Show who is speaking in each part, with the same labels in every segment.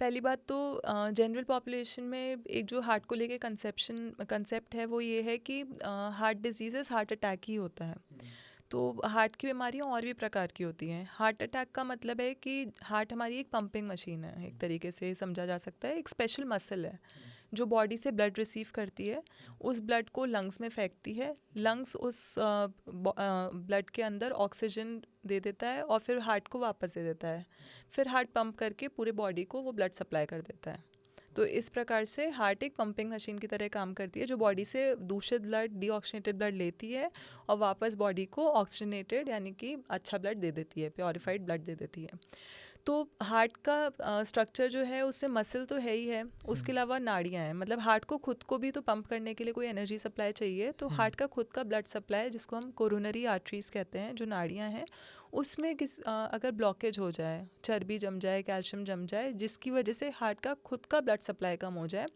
Speaker 1: पहली बात तो जनरल पॉपुलेशन में एक जो हार्ट को लेके कंसेप्ट है वो ये है कि हार्ट डिजीज़ हार्ट अटैक ही होता है। तो हार्ट की बीमारियाँ और भी प्रकार की होती हैं। हार्ट अटैक का मतलब है कि हार्ट हमारी एक पंपिंग मशीन है, एक तरीके से समझा जा सकता है। एक स्पेशल मसल है जो बॉडी से ब्लड रिसीव करती है, उस ब्लड को लंग्स में फेंकती है। लंग्स उस ब्लड के अंदर ऑक्सीजन दे देता है और फिर हार्ट को वापस दे देता है। फिर हार्ट पंप करके पूरे बॉडी को वो ब्लड सप्लाई कर देता है। तो इस प्रकार से हार्ट एक पंपिंग मशीन की तरह काम करती है जो बॉडी से दूषित ब्लड, डीऑक्सीजनेटेड ब्लड लेती है और वापस बॉडी को ऑक्सीजनेटेड यानी कि अच्छा ब्लड दे देती है, प्योरीफाइड ब्लड दे देती है। तो हार्ट का स्ट्रक्चर जो है उसमें मसल तो है ही है, उसके अलावा नाड़ियाँ हैं। मतलब हार्ट को खुद को भी तो पंप करने के लिए कोई एनर्जी सप्लाई चाहिए, तो हार्ट का खुद का ब्लड सप्लाई जिसको हम कोरोनरी आर्टरीज कहते हैं, जो नाड़ियाँ हैं उसमें अगर ब्लॉकेज हो जाए, चर्बी जम जाए, कैल्शियम जम जाए, जिसकी वजह से हार्ट का खुद का ब्लड सप्लाई कम हो जाए,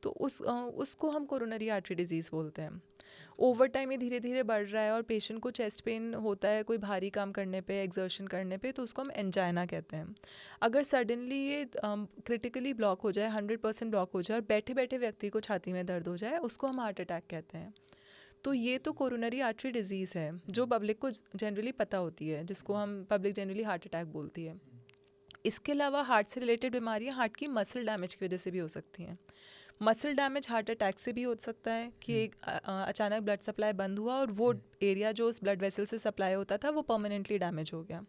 Speaker 1: तो उसको हम कोरोनरी आर्टरी डिजीज़ बोलते हैं। ओवर टाइम ये धीरे धीरे बढ़ रहा है और पेशेंट को चेस्ट पेन होता है कोई भारी काम करने पे, एक्सर्शन करने पे, तो उसको हम एंजाइना कहते हैं। अगर सडनली ये क्रिटिकली ब्लॉक हो जाए, 100% ब्लॉक हो जाए और बैठे बैठे व्यक्ति को छाती में दर्द हो जाए, उसको हम हार्ट अटैक कहते हैं। तो ये तो कोरोनरी आर्टरी डिजीज़ है जो पब्लिक को जनरली पता होती है, जिसको हम पब्लिक जनरली हार्ट अटैक बोलती है। इसके अलावा हार्ट से रिलेटेड बीमारियां हार्ट की मसल डैमेज की वजह से भी हो सकती हैं। मसल डैमेज हार्ट अटैक से भी हो सकता है कि एक अचानक ब्लड सप्लाई बंद हुआ और वो एरिया जो उस ब्लड वेसल से सप्लाई होता था वो परमानेंटली डैमेज हो गया।